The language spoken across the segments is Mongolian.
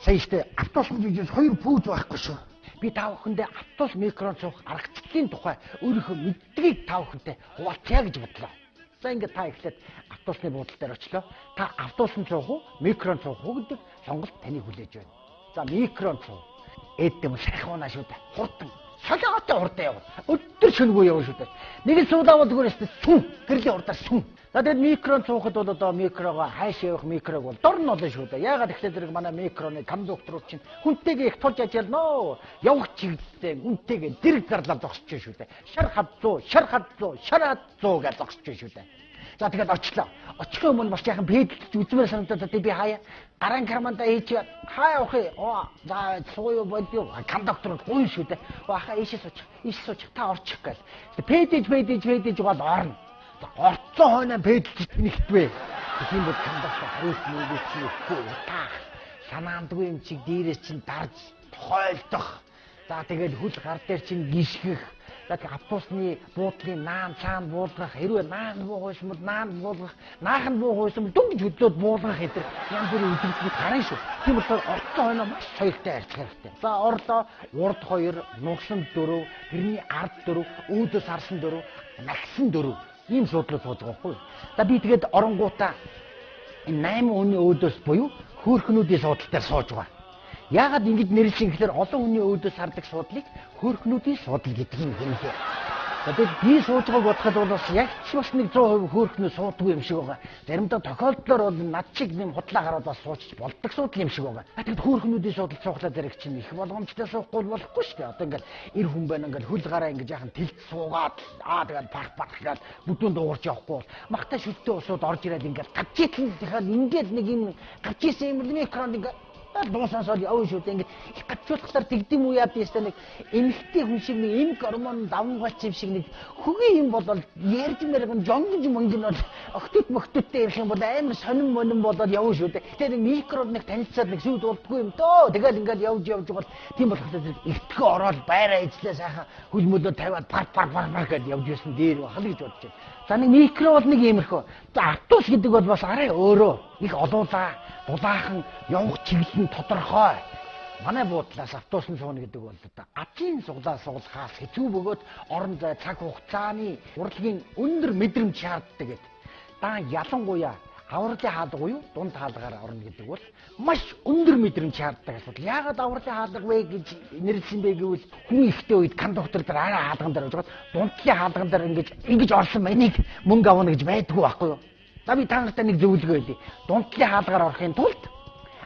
Сая ихтэй автобус гэж хоёр пүүж байхгүй шүү. Би та бүхэндээ автобус микрон цуух аргачлалын тухай өөрийнхөө мэддгийг та бүхэнтэй хуваалцъя гэж бодлоо. За ингээд та эхлээд автобусны буудлын дээр очлоо. Та автобусын цуух уу, микрон цуух уу гэдэг сонголт таныг хүлээж байна. За микрон цуух. Эддэм сайхуунаа шүү дээ. Хурдан. Солиотой хурдан яваа. Өдөр шөнөгүй яваа шүү дээ. Нэг л суудаавал зүгээр өстө сүн. Гэрлийн хурдаар сүн. За тэгээд микрон цуухад бол одоо микрогоо хайш явах микрог бол дорн олон шүү дээ. Яагаад тэгэхээр зэрэг манай микроны кондуктор чинь хүнтэйгээ их тулж ажиллана. Явах чиглэлтэй хүнтэйгээ дэрэг гарлаа зогсож шүү дээ. Шар хад 100 гэж зогсож шүү дээ. За тэгээд очлоо. Очихын өмнө бас яхан пэдэлж үзмээр санагдаад би хаяа гаран карманда хийж хаяа явах. За сууя бодё. Кондуктор гуй шүү дээ. Хаа ийшээ суучих та орчих гээл. Пэдэж гол орно. Орцсон хойно пэдэлж нэгтвэ. Тийм бол кондуктор хариулт мөнгөч нөхгүй утаа. Санаандгүй юм чиг дээрээс чинь дарж тойлдох. За тэгээд хөл гар дээр чинь гიშгэх. За автобусны буудлын наан цаана буулгах, хэрвээ наан буугүйсэн бол наан буулгах, наахан буугүйсэн бол дүнж хөдлөөд буулгах гэдэг янз бүрийн үйлдэлүүд гарна шүү. Тийм болохоор орцсон хойно маш соёлтой арчих хэрэгтэй. За орлоо урд 2, нугсан 4, тэрний ард 4, өөдөөс харсан 4, нагсан 4 ийм шуудлууд сууж байгаа байхгүй. За би тэгээд оронгуудаа 8 хүний өөдөөс буюу хөөхнүүдийн суудлал дээр сууж байгаа. Яагаад ингэж нэрлсэн гэхээр олон хүний өөдөөс хардаг суудлыг хөөхнүүдийн суудлал гэдэг юм хэмжээ. Тэгээд би сууж байгааг бодоход бол бас яг ч бас нэг 100% хөөхнөө суудгүй юм шиг байгаа. Заримдаа тохиолдлоор бол над шиг нэм худлаа гараад бас суучих болдог суудлал юм шиг байгаа. Тэгээд хөөхнүүдийн суудлал цуглаа дэрэг чинь их боломжтой суухгүй болохгүй шүү дээ. Одоо ингээл эр хүн байна ингээл хөл гараа ингэж яхан тэлт суугаад тэгээд парх гээд бүдүүн дуугарч явахгүй бол магтаа шүттэй усууд орж ирээд ингээл гавж итэл дахиад ингээд нэг юм гавж исэн юм микронд ингээд дуусансаад явна шүү дээ. Ингээд их гацуулахтаар тэгдэм үү яа би ястаа нэг эмхтэй хүн шиг нэг эм гормон давмгач юм шиг нэг хөгийн юм болол ярьж мэрэгэн жонгож мөнгөн бол октод ирэх юм бол амар сонин монон болоод явна шүү дээ. Тэгээд микрод нэг танилцаад нэг сүйд болдгүй юм дөө. Тэгээд ингээд явж бол тийм болохоор ихтгэн ороод байраа эзлээ сайхан хөлмөлөө тавиад пар гэдээ явж ирсэн дээр бахал гэж бодож байна. За нэг микро бол нэг иймэрхүү. Автобус гэдэг бол бас арай өөрөө их олуулаа дулаахан явах чиглэл нь тодорхой. Манай буудлаас автобусны сууна гэдэг бол одоо ажийн суглаа суглахаас хэцүү бөгөөд орон зай цаг хугацааны урлагийн өндөр мэдрэмж шаарддаг гэдэг. Даа ялангуяа авралын хаалга буюу дунд хаалгаар орно гэдэг бол маш өндөр мэдрэмж шаарддаг асуудал. Яагаад авралын хаалга вэ гэж нэрлсэн бэ гэвэл хүн ихтэй үед кондуктор дээр арай хаалган дээр явж байгаа дундлын хаалган дээр ингэж орсон манийг мөнгө авна гэж байдгүй байхгүй юу? За би та нартай нэг зөвлөгөө өгье. Дундлын хаалгаар орохын тулд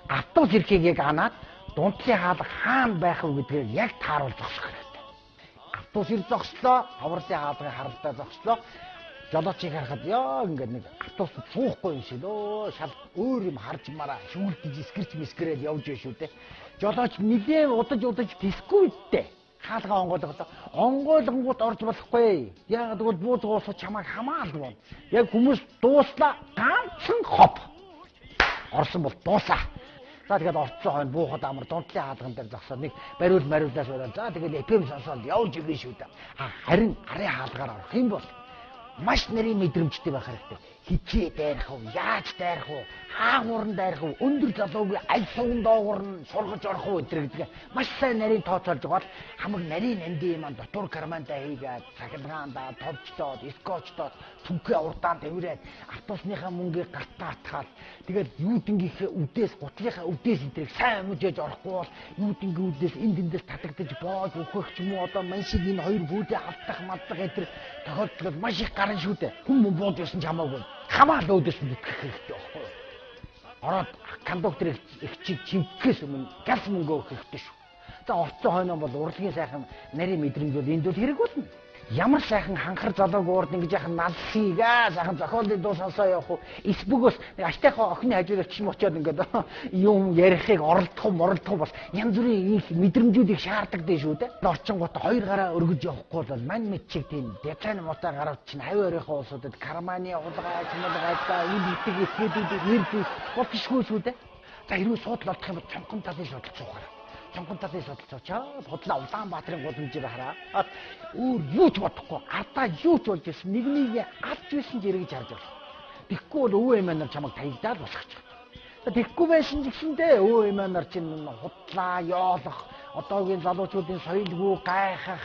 автобус ирэхийг яг анаад дундлын хаалга хаана байх вэ гэдгийг яг тааруул зогсох хэрэгтэй. Автобус ир зогслоо, авралын хаалгын харалтаа зогслоо. Жолоочийг харахад яа ингээд нэг автобус суухгүй юм шиг өө шал өөр юм харж мараа шүмэлдэж скэрч явж байна шүү дээ. Жолооч нэлээд удаж тисгүй дээ. Хаалгаа онгойлгонгууд орж болохгүй. Яагаад гэвэл бууз уусах чамайг хамаалгүй. Яг хүмүүс дууслаа ганцхан хоп. Орсон бол дуусаа. За тэгээд орцсон хойно буухад амар дундлын хаалган дээр зогсоод нэг мариулаас өрөө. За тэгээд FM сонсоод явж ирнэ шүү дээ. Харин арын хаалгаар орох юм бол маш нарийн мэдрэмжтэй байх хэрэгтэй. Хичээ дайрах уу, яаж дайрах уу, хаагуурн дайрах уу, өндөр залуугүй аль суган доогуур нь сургаж орох уу гэдэг маш сайн нарийн тооцоолж байгаа бол хамаг нарийн нандин маань дотор карманда хийгээд цахилгаандаа товчдоод, скотчдоод түнхээ урдаан тавираад автобусныхаа мөнгийг гартаа атгаад тэгээд юудингийнхээ үдээс гутлынхаа үдээс эдрийг сайн өмжөөж орохгүй бол юудингийн үдээс эндээс татагдаж боож өөхөх ч юм уу одоо мань шиг энэ хоёр бүүдээ алдах маддаг эдэр тохиолдол маш их гарна шүү дээ. Хүн бууд байсан ч хамаагүй. Хамаал өөдөөс нь итгэх хэрэгтэй байхгүй юу? Ороод кондуктор их чимтгэхээс өмнө ганц мөнгө өгөх хэрэгтэй шүү. За орцсон хойноо бол урлагийн сайхан нарийн мэдрэмж бол энд бол хэрэг болно. Ямар сайхан ханхар залууг уурд ингэж яхан налсыгаа сайхан зохиолын дуу сонсоо явах уу? Эсбөгөөс аштайхаа охины хажууд очиж очиод ингээд юм ярихыг оролдох бас янз бүрийн их мэдрэмжүүд их шаарддаг дээ шүү дээ. Орчингууд хоёр гараа өргөж явахгүй бол мань мэд чиг тийм дятан муутай гарууд чинь хавь оройхоо улсуудад карманы улгаа чимэлгайдаа үл итэг эсгэдүүд нэрдүүс болчихгүй шүү дээ. За хэрвээ суудлал олдох юм бол цонхон талын суудлал цуухаараа. Цонхон талын суудлал цуучаа бодлоо Улаанбаатарын гудамжийг хараа. Өөр юу ч бодохгүй ардаа юу ч болж ирсэн нэгнийг авч ирсэн зэрэг харж байна. Тэгэхгүй бол өвөө эмээнэр чамайг таягдаад босгоч. Тэгэхгүй байсан гэсэндээ өө эмээ нар чинь худлаа ёолох, одоогийн залуучуудын соёлгүй гайхах,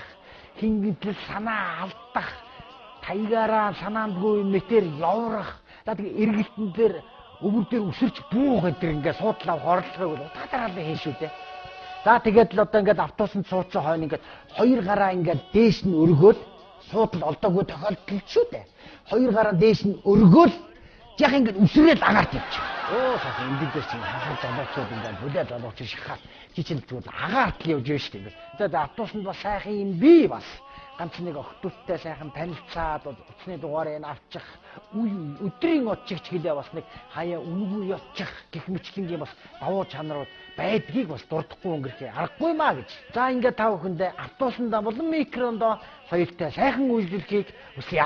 хингитэл санаа алдах, таягаараа санаандгүй мэтэр яврах, тэгээ эргэлтэн дээр өвөр дээр өсөрч буух гэдэг ингээд суудлаа хорлохыг бол утгатай хийн шүү дээ. За тэгээд л одоо ингээд автобусанд суудсан хойно ингээд хоёр гараа ингээд дээш нь өргөөл суудал олдоогүй тохиолдол шүү дээ. Хоёр гараа дээш нь өргөөл яг ингээд өсрөөл агаарт явчих. Оо сахин энэ дээр чинь хахар залуучууд ингээд бүлээл залууч шахаад чи чинь зүгээр агаарт л явж байна шүү дээ. Тэгээд автобусанд бас сайхан юм би бас ганц нэг охтуудтай сайхан танилцаад утасны дугаарыг авчих, өдрийн очигч гэлээ бас нэг хаяа үнгүй явчих гэх мэтлэнгийн бас давуу чанарууд байдгийг бас дурдахгүй өнгөрөх аргагүй маа гэж. За ингээд та бүхэндээ автобусанда болон микрофонд соёлтой сайхан үйлдвэрлэхийг хүсье.